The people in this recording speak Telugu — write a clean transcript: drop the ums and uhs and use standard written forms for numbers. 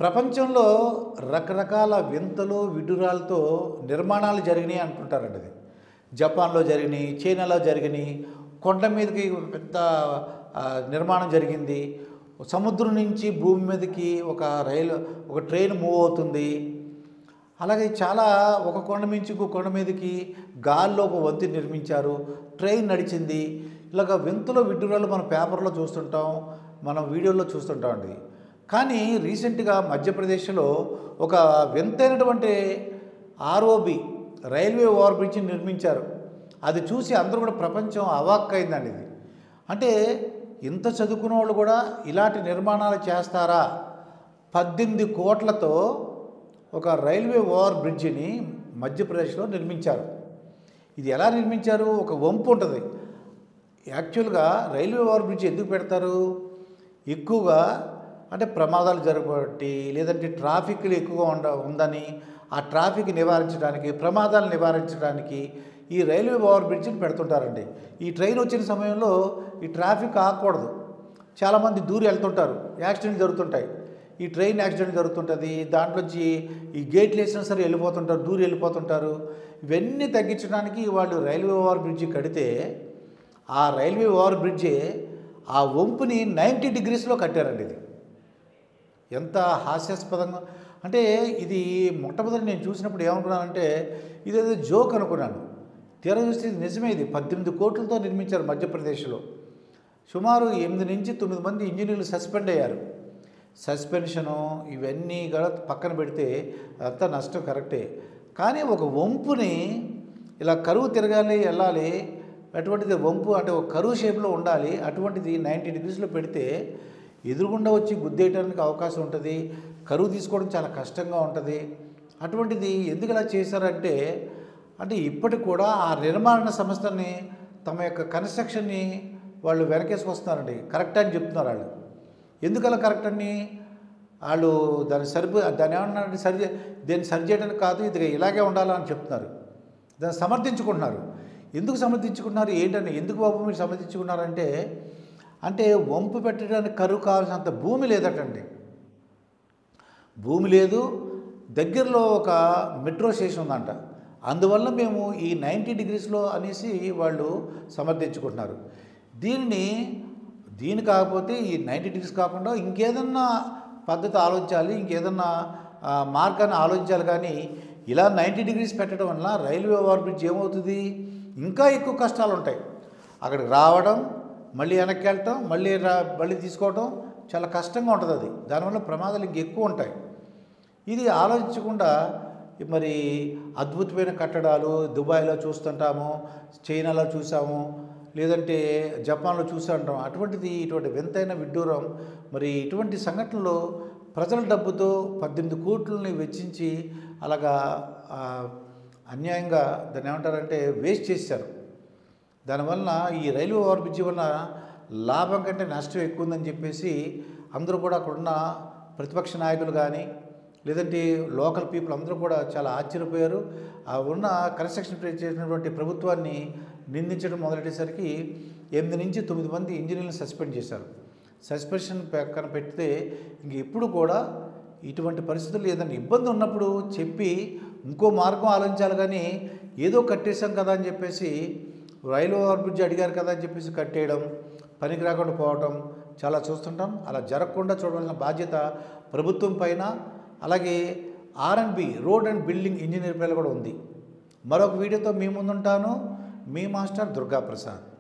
ప్రపంచంలో రకరకాల వింతలు, విడ్డూరాలతో నిర్మాణాలు జరిగినాయి అంటుంటారండి అది. జపాన్‌లో జరిగినాయి, చైనాలో జరిగినాయి. కొండ మీదకి ఒక పెద్ద నిర్మాణం జరిగింది. సముద్రం నుంచి భూమి మీదకి ఒక ట్రైన్ మూవ్ అవుతుంది. అలాగే చాలా ఒక కొండ నుంచి ఇంకో కొండ మీదకి గాల్లో ఒక వంతెన నిర్మించారు. ట్రైన్ నడిచింది. ఇలాగ వింతలు, విడ్డూరాలు మనం పేపర్‌లో చూస్తుంటాం. మనం వీడియోల్లో చూస్తుంటామండి. కానీ రీసెంట్‌గా మధ్యప్రదేశ్‌లో ఒక వింతైనటువంటి ఆర్ఓబి రైల్వే ఓవర్ బ్రిడ్జ్‌ని నిర్మించారు. అది చూసి అందరూ కూడా ప్రపంచం అవాక్కయిందండి ఇది. అంటే ఇంత చదువుకున్న వాళ్ళు కూడా ఇలాంటి నిర్మాణాలు చేస్తారా? 18 కోట్లతో ఒక రైల్వే ఓవర్ బ్రిడ్జిని మధ్యప్రదేశ్‌లో నిర్మించారు. ఇది ఎలా నిర్మించారు? ఒక వంపు ఉంటుంది. యాక్చువల్గా రైల్వే ఓవర్ బ్రిడ్జ్ ఎందుకు పెడతారు? ఎక్కువగా అంటే ప్రమాదాలు జరగబట్టి, లేదంటే ట్రాఫిక్లు ఎక్కువగా ఉందని, ఆ ట్రాఫిక్ నివారించడానికి, ప్రమాదాలు నివారించడానికి ఈ రైల్వే ఓవర్ బ్రిడ్జిని పెడుతుంటారండి. ఈ ట్రైన్ వచ్చిన సమయంలో ఈ ట్రాఫిక్ ఆగకూడదు. చాలామంది దూరి వెళ్తుంటారు, యాక్సిడెంట్లు జరుగుతుంటాయి. ఈ ట్రైన్ యాక్సిడెంట్ జరుగుతుంటుంది. దాంట్లోంచి ఈ గేట్లు వేసినా సరే వెళ్ళిపోతుంటారు, దూరి వెళ్ళిపోతుంటారు. ఇవన్నీ తగ్గించడానికి వాళ్ళు రైల్వే ఓవర్ బ్రిడ్జి కడితే, ఆ రైల్వే ఓవర్ బ్రిడ్జి ఆ వంపుని 90 డిగ్రీస్లో కట్టారండి. ఇది ఎంత హాస్యాస్పదంగా అంటే, ఇది మొట్టమొదటి నేను చూసినప్పుడు ఏమనుకున్నానంటే ఇదేదో జోక్ అనుకున్నాను. తీరా చూస్తే ఇది నిజమే. ఇది 18 కోట్లతో నిర్మించారు మధ్యప్రదేశ్లో. సుమారు 8 నుంచి 9 మంది ఇంజనీర్లు సస్పెండ్ అయ్యారు. సస్పెన్షను ఇవన్నీ కూడా పక్కన పెడితే అంతా నష్టం కరెక్టే. కానీ ఒక వంపుని ఇలా కరువు తిరగాలి, వెళ్ళాలి, అటువంటిది వంపు అంటే ఒక కరువు షేప్లో ఉండాలి. అటువంటిది 90 డిగ్రీస్లో పెడితే ఎదురుగుండా వచ్చి గుద్దేయడానికి అవకాశం ఉంటుంది. కరువు తీసుకోవడం చాలా కష్టంగా ఉంటుంది. అటువంటిది ఎందుకు ఇలా చేశారంటే, అంటే ఇప్పటికి కూడా ఆ నిర్మాణ సంస్థని తమ యొక్క కన్స్ట్రక్షన్ని వాళ్ళు వెనకేసుకొస్తున్నారండి. కరెక్ట్ అని చెప్తున్నారు వాళ్ళు. ఎందుకలా కరెక్ట్ అని వాళ్ళు దాన్ని ఏమన్నారంటే దీన్ని సరి చేయడానికి కాదు, ఇది ఇలాగే ఉండాలని చెప్తున్నారు. దాన్ని సమర్థించుకుంటున్నారు. ఎందుకు సమర్థించుకుంటున్నారు ఏంటని, ఎందుకు బాబు మీరు సమర్థించుకున్నారంటే, అంటే వంపు పెట్టడానికి కరువు కావాల్సినంత భూమి లేదటండి. భూమి లేదు. దగ్గరలో ఒక మెట్రో స్టేషన్ ఉందంట. అందువల్ల మేము ఈ 90 డిగ్రీస్లో అనేసి వాళ్ళు సమర్థించుకుంటున్నారు. దీని కాకపోతే ఈ 90 డిగ్రీస్ కాకుండా ఇంకేదన్నా పద్ధతి ఆలోచించాలి, ఇంకేదన్నా మార్గాన్ని ఆలోచించాలి. కానీ ఇలా 90 డిగ్రీస్ పెట్టడం వల్ల రైల్వే ఓవర్ బ్రిడ్జ్ ఏమవుతుంది, ఇంకా ఎక్కువ కష్టాలు ఉంటాయి. అక్కడికి రావడం, మళ్ళీ వెనక్కి వెళ్ళటం, మళ్ళీ తీసుకోవడం చాలా కష్టంగా ఉంటుంది. అది దానివల్ల ప్రమాదాలు ఇంకెక్కువ ఉంటాయి. ఇది ఆలోచించకుండా మరి అద్భుతమైన కట్టడాలు దుబాయ్లో చూస్తుంటాము, చైనాలో చూసాము, లేదంటే జపాన్లో చూస్తుంటాం. ఇటువంటి వింతైన విడ్డూరం. మరి ఇటువంటి సంఘటనలు ప్రజల డబ్బుతో 18 కోట్లని వెచ్చించి అలాగా అన్యాయంగా దాన్ని ఏమంటారంటే వేస్ట్ చేశారు. దానివల్ల ఈ రైల్వే ఓవర్ బ్రిడ్జి వల్ల లాభం కంటే నష్టం ఎక్కువ ఉందని చెప్పేసి అందరూ కూడా అక్కడున్న ప్రతిపక్ష నాయకులు కానీ, లేదంటే లోకల్ పీపుల్ అందరూ కూడా చాలా ఆశ్చర్యపోయారు. ఆ ఉన్న కన్స్ట్రక్షన్ చేసినటువంటి ప్రభుత్వాన్ని నిందించడం మొదలెట్టేసరికి 8 నుంచి 9 మంది ఇంజనీర్లను సస్పెండ్ చేశారు. సస్పెన్షన్ పక్కన పెడితే ఇంక ఎప్పుడు కూడా ఇటువంటి పరిస్థితులు ఏదైనా ఇబ్బంది ఉన్నప్పుడు చెప్పి ఇంకో మార్గం ఆలోచించాలి. కానీ ఏదో కట్టేశాం కదా అని చెప్పేసి, రైల్వే ఓవర్ బ్రిడ్జ్ అడిగారు కదా అని చెప్పేసి కట్టేయడం, పనికి రాకుండా పోవడం చాలా చూస్తుంటాం. అలా జరగకుండా చూడవలసిన బాధ్యత ప్రభుత్వం పైన, అలాగే R&B road and building engineer పైన కూడా ఉంది. మరొక వీడియోతో మీ ముందుంటాను. మీ మాస్టర్ దుర్గాప్రసాద్.